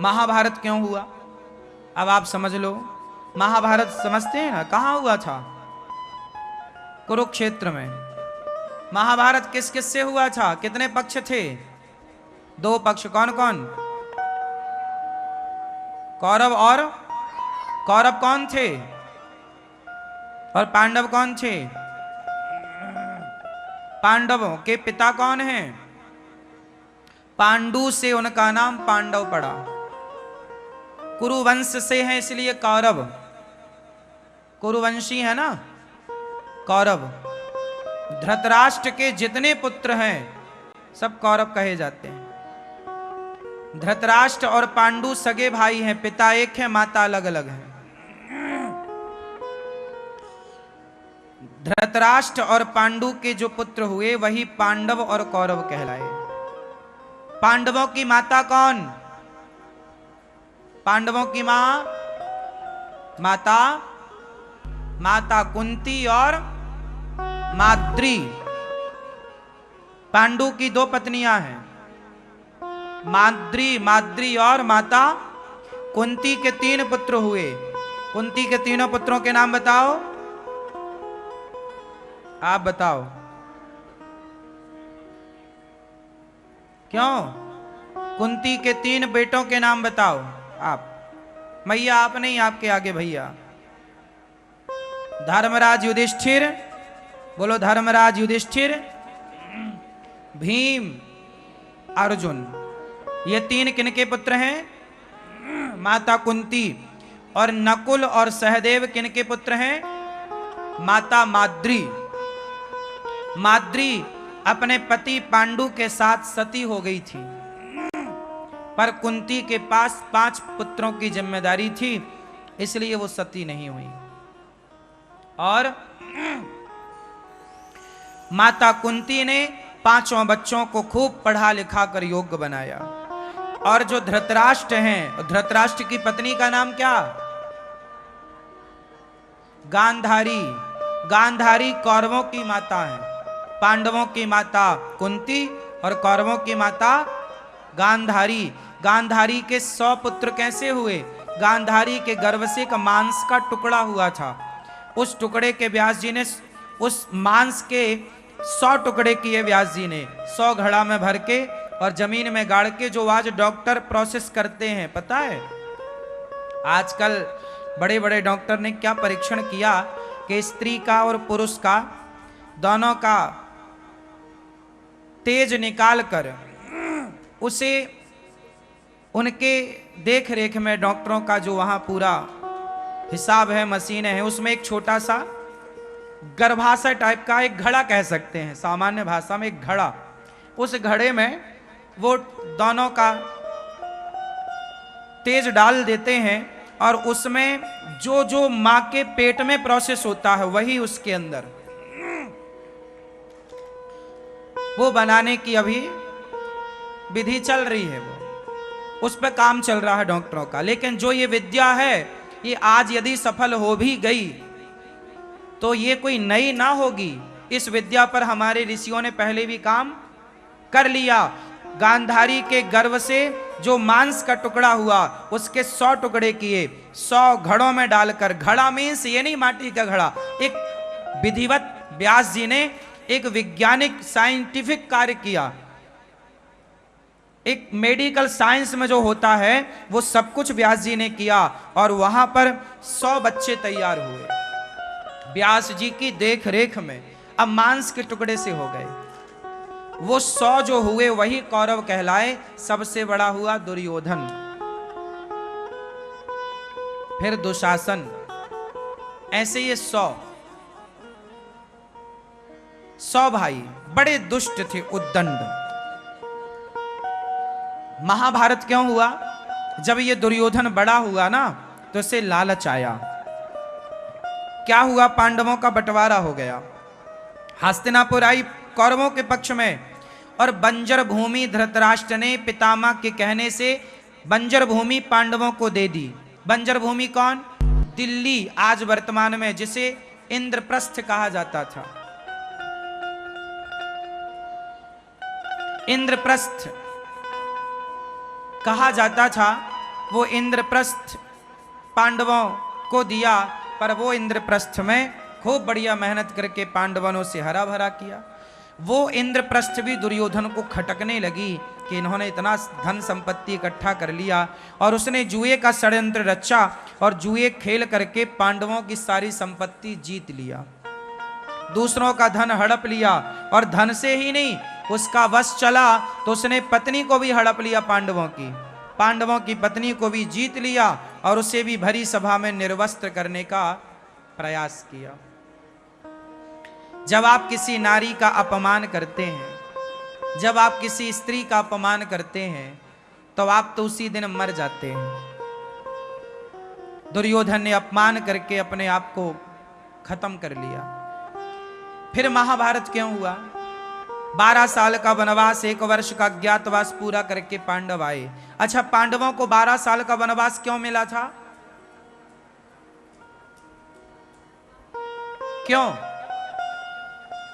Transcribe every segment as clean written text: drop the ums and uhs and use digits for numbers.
महाभारत क्यों हुआ? अब आप समझ लो। महाभारत समझते हैं ना, कहाँ हुआ था? कुरुक्षेत्र में। महाभारत किस किस से हुआ था? कितने पक्ष थे? दो पक्ष। कौन कौन? कौरव और कौरव कौन थे? और पांडव कौन थे? पांडवों के पिता कौन हैं? पांडु से उनका नाम पांडव पड़ा। कुरुवंश से है इसलिए कौरव। कुरुवंशी है ना कौरव। धृतराष्ट्र के जितने पुत्र हैं सब कौरव कहे जाते हैं। धृतराष्ट्र और पांडु सगे भाई हैं, पिता एक है, माता अलग अलग है। धृतराष्ट्र और पांडु के जो पुत्र हुए वही पांडव और कौरव कहलाए। पांडवों की माता कौन? पांडवों की माता कुंती और माद्री। पांडु की दो पत्नियां हैं, माद्री और माता कुंती के तीन पुत्र हुए। कुंती के तीनों पुत्रों के नाम बताओ। आप बताओ। क्यों? कुंती के तीन बेटों के नाम बताओ। आप मैया, आप नहीं, आपके आगे भैया। धर्मराज युधिष्ठिर, बोलो धर्मराज युधिष्ठिर, भीम, अर्जुन। ये तीन किनके पुत्र हैं? माता कुंती। और नकुल और सहदेव किनके पुत्र हैं? माता माद्री। माद्री अपने पति पांडु के साथ सती हो गई थी, पर कुंती के पास 5 पुत्रों की जिम्मेदारी थी, इसलिए वो सती नहीं हुई। और माता कुंती ने 5 बच्चों को खूब पढ़ा लिखा कर योग्य बनाया। और जो धृतराष्ट्र हैं, धृतराष्ट्र की पत्नी का नाम क्या? गांधारी। गांधारी कौरवों की माता है। पांडवों की माता कुंती और कौरवों की माता गांधारी। गांधारी के 100 पुत्र कैसे हुए? गांधारी के गर्भ से एक मांस का टुकड़ा हुआ था। उस टुकड़े के व्यास जी ने, उस मांस के 100 टुकड़े किए व्यास जी ने, 100 घड़ा में भर के और जमीन में गाड़ के, जो आज डॉक्टर प्रोसेस करते हैं। पता है आजकल बड़े बड़े डॉक्टर ने क्या परीक्षण किया कि स्त्री का और पुरुष का दोनों का तेज निकाल कर उसे उनके देख रेख में, डॉक्टरों का जो वहां पूरा हिसाब है, मशीनें हैं, उसमें एक छोटा सा गर्भाशय टाइप का एक घड़ा कह सकते हैं, सामान्य भाषा में एक घड़ा। उस घड़े में वो दोनों का तेज डाल देते हैं और उसमें जो जो मां के पेट में प्रोसेस होता है वही उसके अंदर, वो बनाने की अभी विधि चल रही है। वो उस पर काम चल रहा है डॉक्टरों का। लेकिन जो ये विद्या है, ये आज यदि सफल हो भी गई तो ये कोई नई ना होगी। इस विद्या पर हमारे ऋषियों ने पहले भी काम कर लिया। गांधारी के गर्भ से जो मांस का टुकड़ा हुआ, उसके 100 टुकड़े किए, 100 घड़ों में डालकर। घड़ा मीन्स ये नहीं माटी का घड़ा, एक विधिवत व्यास जी ने एक वैज्ञानिक साइंटिफिक कार्य किया। एक मेडिकल साइंस में जो होता है वो सब कुछ व्यास जी ने किया और वहां पर 100 बच्चे तैयार हुए व्यास जी की देख रेख में। अब मांस के टुकड़े से हो गए वो 100 जो हुए वही कौरव कहलाए। सबसे बड़ा हुआ दुर्योधन, फिर दुशासन, ऐसे ये 100 भाई बड़े दुष्ट थे, उद्दंड। महाभारत क्यों हुआ? जब ये दुर्योधन बड़ा हुआ ना तो इसे लालच आया। क्या हुआ? पांडवों का बंटवारा हो गया। हस्तिनापुर आई कौरवों के पक्ष में और बंजर भूमि धृतराष्ट्र ने पितामह के कहने से बंजर भूमि पांडवों को दे दी। बंजर भूमि कौन? दिल्ली, आज वर्तमान में जिसे इंद्रप्रस्थ कहा जाता था। इंद्रप्रस्थ कहा जाता था वो इंद्रप्रस्थ पांडवों को दिया, पर वो इंद्रप्रस्थ में खूब बढ़िया मेहनत करके पांडवों से हरा भरा किया। वो इंद्रप्रस्थ भी दुर्योधन को खटकने लगी कि इन्होंने इतना धन संपत्ति इकट्ठा कर लिया, और उसने जुए का षड्यंत्र रचा और जुए खेल करके पांडवों की सारी संपत्ति जीत लिया, दूसरों का धन हड़प लिया, और धन से ही नहीं उसका वश चला तो उसने पत्नी को भी हड़प लिया, पांडवों की पत्नी को भी जीत लिया, और उसे भी भरी सभा में निर्वस्त्र करने का प्रयास किया। जब आप किसी नारी का अपमान करते हैं, जब आप किसी स्त्री का अपमान करते हैं, तो आप तो उसी दिन मर जाते हैं। दुर्योधन ने अपमान करके अपने आप को खत्म कर लिया। फिर महाभारत क्यों हुआ? 12 साल का वनवास, 1 वर्ष का अज्ञातवास पूरा करके पांडव आए। अच्छा, पांडवों को 12 साल का वनवास क्यों मिला था?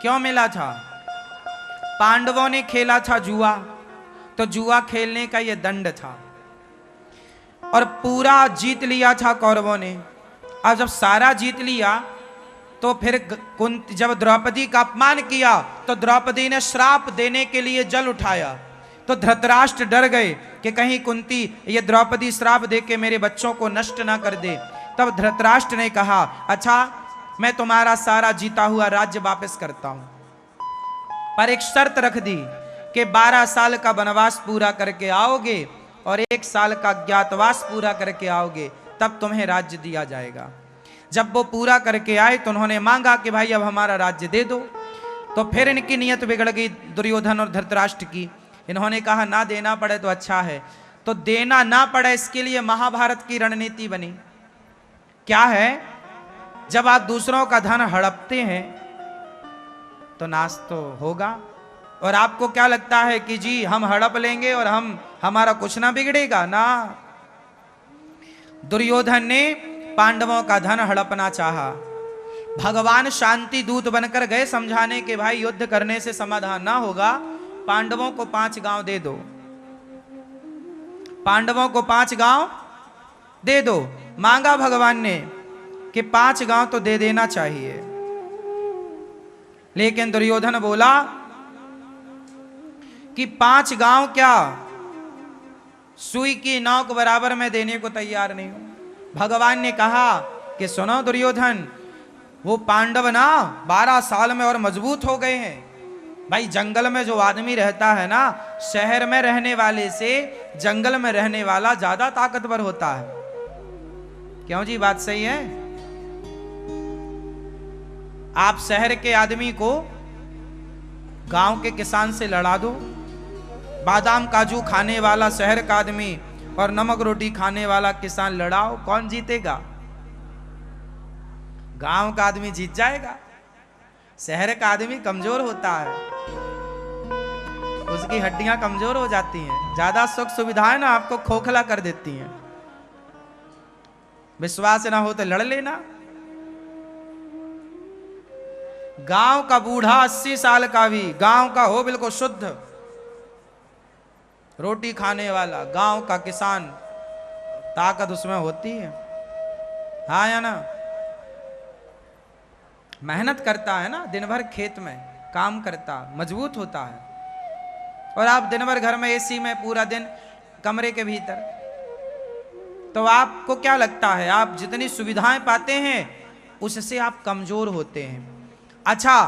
क्यों मिला था? पांडवों ने खेला था जुआ, तो जुआ खेलने का यह दंड था, और पूरा जीत लिया था कौरवों ने। और जब सारा जीत लिया तो फिर जब द्रौपदी का अपमान किया तो द्रौपदी ने श्राप देने के लिए जल उठाया, तो धृतराष्ट्र डर गए कि कहीं कुंती ये द्रौपदी श्राप दे के मेरे बच्चों को नष्ट ना कर दे। तब धृतराष्ट्र ने कहा, अच्छा मैं तुम्हारा सारा जीता हुआ राज्य वापस करता हूं, पर एक शर्त रख दी कि 12 साल का वनवास पूरा करके आओगे और 1 साल का अज्ञातवास पूरा करके आओगे, तब तुम्हें राज्य दिया जाएगा। जब वो पूरा करके आए तो उन्होंने मांगा कि भाई अब हमारा राज्य दे दो। तो फिर इनकी नीयत बिगड़ गई दुर्योधन और धृतराष्ट्र की। इन्होंने कहा ना देना पड़े तो अच्छा है, तो देना ना पड़े इसके लिए महाभारत की रणनीति बनी। क्या है? जब आप दूसरों का धन हड़पते हैं तो नाश तो होगा, और आपको क्या लगता है कि जी हम हड़प लेंगे और हमारा कुछ ना बिगड़ेगा ना। दुर्योधन ने पांडवों का धन हड़पना चाहा। भगवान शांति दूत बनकर गए समझाने के भाई युद्ध करने से समाधान ना होगा, पांडवों को 5 गांव दे दो, पांडवों को 5 गांव दे दो। मांगा भगवान ने कि 5 गांव तो दे देना चाहिए, लेकिन दुर्योधन बोला कि 5 गांव क्या, सुई की नोक बराबर मैं देने को तैयार नहीं हूं। भगवान ने कहा कि सुनो दुर्योधन, वो पांडव ना 12 साल में और मजबूत हो गए हैं। भाई जंगल में जो आदमी रहता है ना, शहर में रहने वाले से जंगल में रहने वाला ज्यादा ताकतवर होता है। क्यों जी, बात सही है? आप शहर के आदमी को गांव के किसान से लड़ा दो, बादाम काजू खाने वाला शहर का आदमी और नमक रोटी खाने वाला किसान लड़ाओ, कौन जीतेगा? गांव का आदमी जीत जाएगा। शहर का आदमी कमजोर होता है, उसकी हड्डियां कमजोर हो जाती हैं, ज्यादा सुख सुविधाएं ना आपको खोखला कर देती हैं। विश्वास ना हो तो लड़ लेना। गांव का बूढ़ा 80 साल का भी, गांव का हो बिल्कुल शुद्ध रोटी खाने वाला, गांव का किसान, ताकत उसमें होती है, हाँ या ना? मेहनत करता है ना, दिन भर खेत में काम करता, मजबूत होता है। और आप दिन भर घर में एसी में पूरा दिन कमरे के भीतर, तो आपको क्या लगता है आप जितनी सुविधाएं पाते हैं उससे आप कमजोर होते हैं। अच्छा,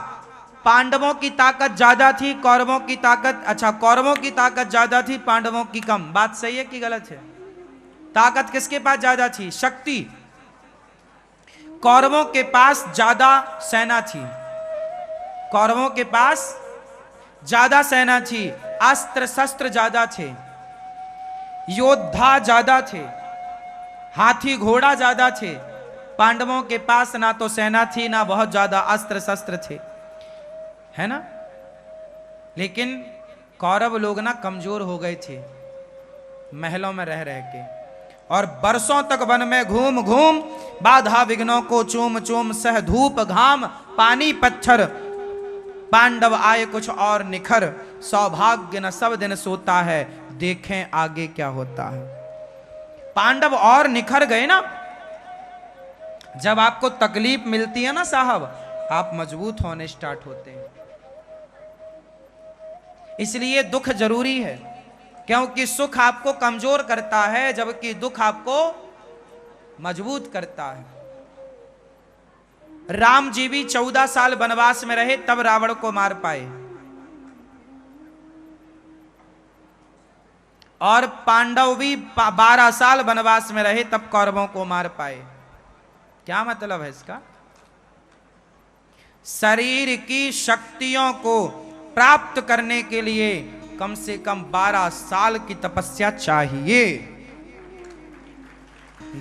पांडवों की ताकत ज्यादा थी, कौरवों की ताकत, अच्छा कौरवों की ताकत ज्यादा थी, पांडवों की कम। बात सही है कि गलत है? ताकत किसके पास ज्यादा थी? शक्ति। कौरवों के पास ज्यादा सेना थी, कौरवों के पास ज्यादा सेना थी, अस्त्र शस्त्र ज्यादा थे, योद्धा ज्यादा थे, हाथी घोड़ा ज्यादा थे। पांडवों के पास ना तो सेना थी ना बहुत ज्यादा अस्त्र शस्त्र थे, है ना? लेकिन कौरव लोग ना कमजोर हो गए थे महलों में रह रह के, और बरसों तक वन में घूम घूम बाधा विघ्नों को चूम चूम सह धूप घाम पानी पत्थर पांडव आए कुछ और निखर, सौभाग्य न सब दिन सोता है, देखें आगे क्या होता है। पांडव और निखर गए ना। जब आपको तकलीफ मिलती है ना साहब, आप मजबूत होने स्टार्ट होते हैं। इसलिए दुख जरूरी है, क्योंकि सुख आपको कमजोर करता है, जबकि दुख आपको मजबूत करता है। राम जी भी 14 साल वनवास में रहे, तब रावण को मार पाए, और पांडव भी 12 साल वनवास में रहे, तब कौरवों को मार पाए। क्या मतलब है इसका? शरीर की शक्तियों को प्राप्त करने के लिए कम से कम 12 साल की तपस्या चाहिए।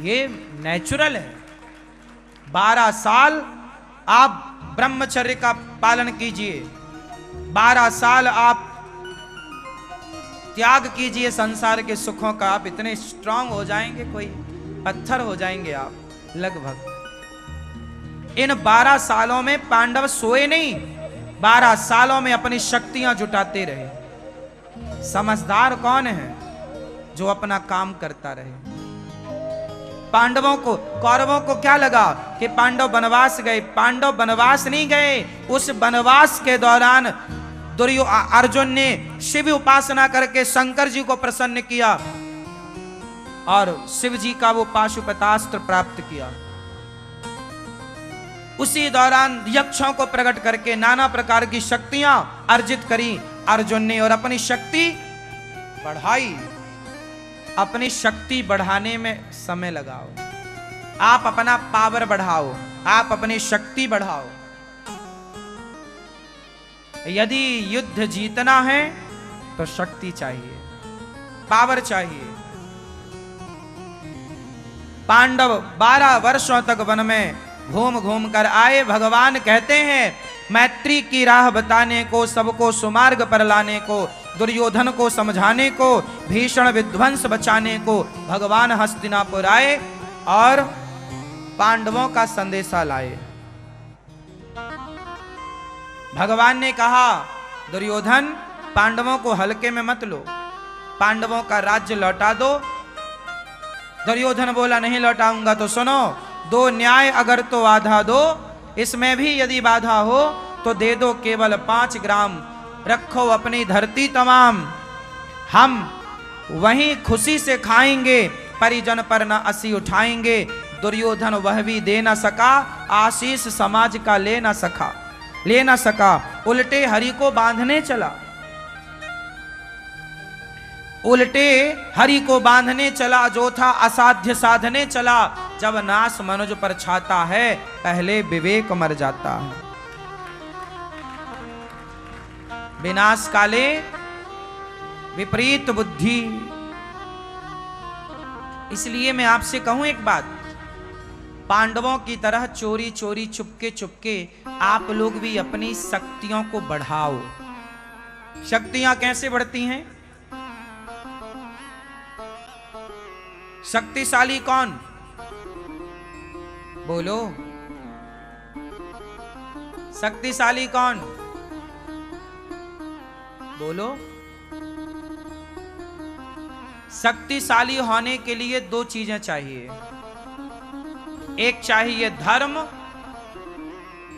ये नेचुरल है। 12 साल आप ब्रह्मचर्य का पालन कीजिए, 12 साल आप त्याग कीजिए संसार के सुखों का, आप इतने स्ट्रांग हो जाएंगे, कोई पत्थर हो जाएंगे आप लगभग। इन 12 सालों में पांडव सोए नहीं, 12 सालों में अपनी शक्तियां जुटाते रहे। समझदार कौन है? जो अपना काम करता रहे। पांडवों को, कौरवों को क्या लगा कि पांडव वनवास गए? पांडव वनवास नहीं गए। उस वनवास के दौरान अर्जुन ने शिव उपासना करके शंकर जी को प्रसन्न किया और शिव जी का वो पाशुपतास्त्र प्राप्त किया। उसी दौरान यक्षों को प्रकट करके नाना प्रकार की शक्तियां अर्जित करी अर्जुन ने, और अपनी शक्ति बढ़ाई। अपनी शक्ति बढ़ाने में समय लगाओ, आप अपना पावर बढ़ाओ, आप अपनी शक्ति बढ़ाओ। यदि युद्ध जीतना है तो शक्ति चाहिए, पावर चाहिए। पांडव 12 वर्षों तक वन में घूम घूम कर आए। भगवान कहते हैं मैत्री की राह बताने को, सबको सुमार्ग पर लाने को, दुर्योधन को समझाने को, भीषण विध्वंस बचाने को भगवान हस्तिनापुर आए और पांडवों का संदेशा लाए। भगवान ने कहा दुर्योधन, पांडवों को हल्के में मत लो, पांडवों का राज्य लौटा दो। दुर्योधन बोला नहीं लौटाऊंगा। तो सुनो, 2 न्याय अगर तो आधा दो, इसमें भी यदि बाधा हो तो दे दो केवल 5 ग्राम, रखो अपनी धरती तमाम, हम वहीं खुशी से खाएंगे, परिजन पर न असी उठाएंगे। दुर्योधन वह भी दे न सका, आशीष समाज का ले न सका, उल्टे हरि को बांधने चला। उल्टे हरि को बांधने चला, जो था असाध्य साधने चला। जब नाश मनुज पर छाता है, पहले विवेक मर जाता है। विनाश काले विपरीत बुद्धि। इसलिए मैं आपसे कहूं एक बात, पांडवों की तरह चोरी चोरी चुपके चुपके आप लोग भी अपनी शक्तियों को बढ़ाओ। शक्तियां कैसे बढ़ती हैं? शक्तिशाली कौन? बोलो, शक्तिशाली कौन? बोलो। शक्तिशाली होने के लिए 2 चीजें चाहिए, एक चाहिए धर्म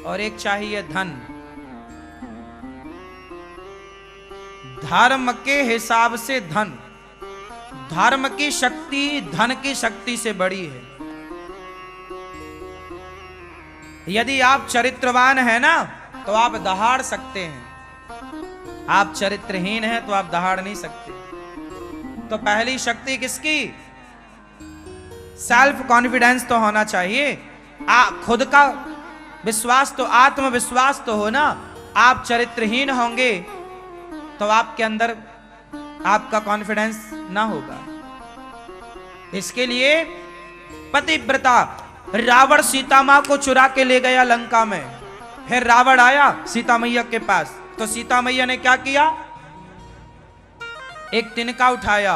और एक चाहिए धन। धर्म के हिसाब से धन, धर्म की शक्ति धन की शक्ति से बड़ी है। यदि आप चरित्रवान हैं ना, तो आप दहाड़ सकते हैं। आप चरित्रहीन हैं तो आप दहाड़ नहीं सकते। तो पहली शक्ति किसकी? सेल्फ कॉन्फिडेंस तो होना चाहिए। खुद का विश्वास तो, आत्मविश्वास तो हो ना। आप चरित्रहीन होंगे तो आपके अंदर आपका कॉन्फिडेंस ना होगा। इसके लिए पतिव्रता, रावण सीता मां को चुरा के ले गया लंका में। फिर रावण आया सीता मैया के पास, तो सीता मैया ने क्या किया? एक तिनका उठाया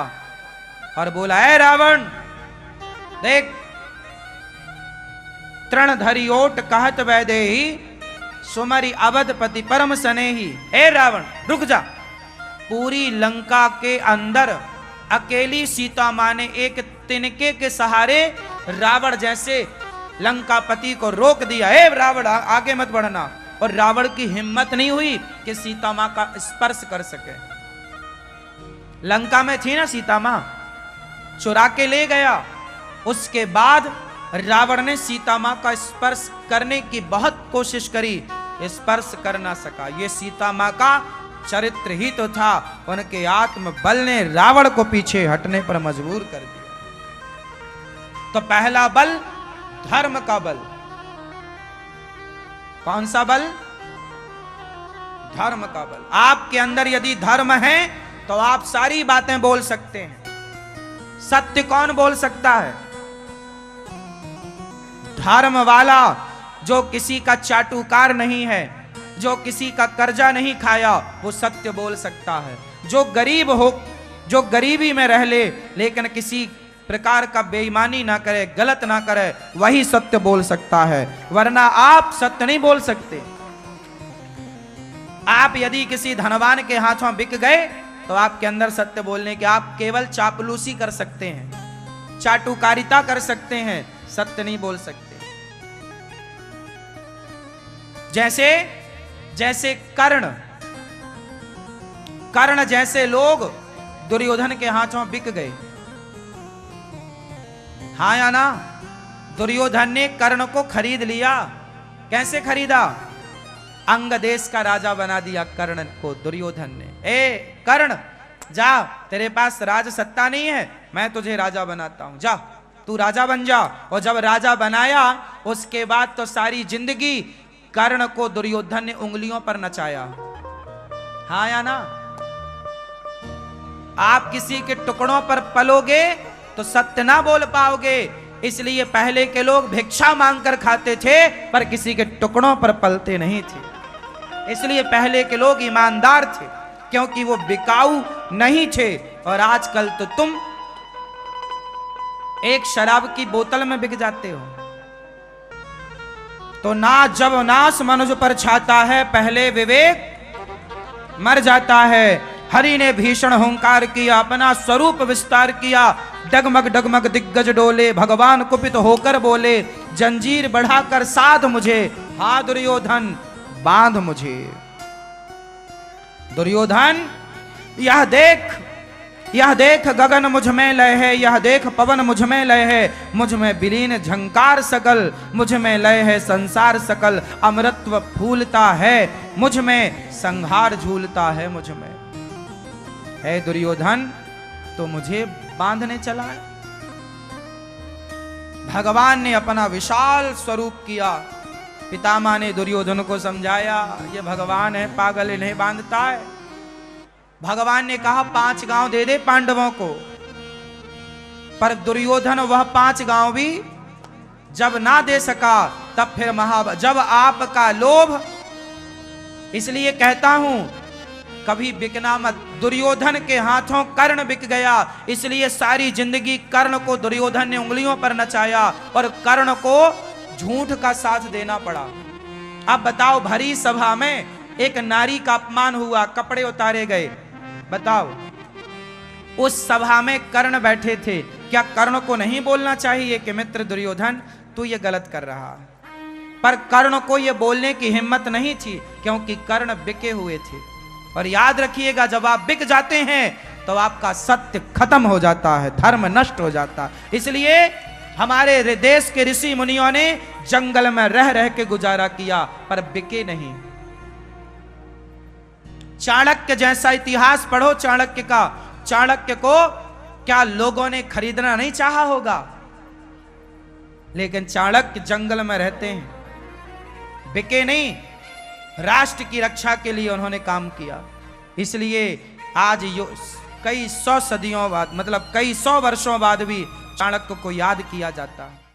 और बोला, ऐ रावण देख, तृण धरी ओट कहत वैदेही, सुमरी अवधपति परम स्नेही। ए रावण रुक जा। पूरी लंका के अंदर अकेली सीता मां ने एक तिनके के सहारे रावण जैसे लंकापति को रोक दिया, हे रावण आगे मत बढ़ना, और रावण की हिम्मत नहीं हुई कि सीता मां का स्पर्श कर सके। लंका में थी ना सीता मां, चुरा के ले गया। उसके बाद रावण ने सीता मां का स्पर्श करने की बहुत कोशिश करी, स्पर्श कर ना सका। ये सीता मां का चरित्र ही तो था, उनके आत्म बल ने रावण को पीछे हटने पर मजबूर कर दिया। तो पहला बल धर्म का बल। कौन सा बल? धर्म का बल। आपके अंदर यदि धर्म है तो आप सारी बातें बोल सकते हैं। सत्य कौन बोल सकता है? धर्म वाला, जो किसी का चाटुकार नहीं है, जो किसी का कर्जा नहीं खाया, वो सत्य बोल सकता है। जो गरीब हो, जो गरीबी में रह ले लेकिन किसी प्रकार का बेईमानी ना करे, गलत ना करे, वही सत्य बोल सकता है, वरना आप सत्य नहीं बोल सकते। आप यदि किसी धनवान के हाथों बिक गए तो आपके अंदर सत्य बोलने के, आप केवल चापलूसी कर सकते हैं, चाटुकारिता कर सकते हैं, सत्य नहीं बोल सकते। जैसे कर्ण जैसे लोग दुर्योधन के हाथों बिक गए। हाँ या ना? दुर्योधन ने कर्ण को खरीद लिया। कैसे खरीदा? अंग देश का राजा बना दिया कर्ण को दुर्योधन ने। ए कर्ण, जा, तेरे पास राज सत्ता नहीं है, मैं तुझे राजा बनाता हूं, जा तू राजा बन जा। और जब राजा बनाया उसके बाद तो सारी जिंदगी कर्ण को दुर्योधन ने उंगलियों पर नचाया। हाँ या ना? आप किसी के टुकड़ों पर पलोगे तो सत्य ना बोल पाओगे, इसलिए पहले के लोग भिक्षा मांगकर खाते थे पर किसी के टुकड़ों पर पलते नहीं थे। इसलिए पहले के लोग ईमानदार थे, क्योंकि वो बिकाऊ नहीं थे। और आजकल तो तुम एक शराब की बोतल में बिक जाते हो। तो ना जब नाश मनुष्य पर छाता है, पहले विवेक मर जाता है। हरि ने भीषण हुंकार किया, अपना स्वरूप विस्तार किया, डगमग डगमग दिग्गज डोले, भगवान कुपित होकर बोले, जंजीर बढ़ाकर साध मुझे, हा दुर्योधन बांध मुझे। दुर्योधन, यह देख गगन मुझ में लय है, यह देख पवन मुझ में लय है, मुझ में विलीन झंकार सकल, मुझ में लय है संसार सकल, अमृतत्व फूलता है मुझ में, संहार झूलता है मुझ में। है दुर्योधन, तो मुझे बांधने चला है। भगवान ने अपना विशाल स्वरूप किया। पितामह ने दुर्योधन को समझाया, ये भगवान है, पागल नहीं बांधता है। भगवान ने कहा 5 गांव दे दे पांडवों को, पर दुर्योधन वह 5 गांव भी जब ना दे सका, तब फिर जब आपका लोभ, इसलिए कहता हूं कभी बिकना मत। दुर्योधन के हाथों कर्ण बिक गया, इसलिए सारी जिंदगी कर्ण को दुर्योधन ने उंगलियों पर नचाया और कर्ण को झूठ का साथ देना पड़ा। अब बताओ, भरी सभा में एक नारी का अपमान हुआ, कपड़े उतारे गए, बताओ, उस सभा में कर्ण बैठे थे, क्या कर्ण को नहीं बोलना चाहिए कि मित्र दुर्योधन तू ये गलत कर रहा? पर कर्ण को ये बोलने की हिम्मत नहीं थी, क्योंकि कर्ण बिके हुए थे। और याद रखिएगा, जब आप बिक जाते हैं तो आपका सत्य खत्म हो जाता है, धर्म नष्ट हो जाता है। इसलिए हमारे देश के ऋषि मुनियों ने जंगल में रह रह के गुजारा किया, पर बिके नहीं। चाणक्य जैसा इतिहास पढ़ो चाणक्य का। चाणक्य को क्या लोगों ने खरीदना नहीं चाहा होगा? लेकिन चाणक्य जंगल में रहते हैं, बिके नहीं, राष्ट्र की रक्षा के लिए उन्होंने काम किया। इसलिए आज कई 100 सदियों बाद, मतलब कई 100 वर्षों बाद भी चाणक्य को याद किया जाता है।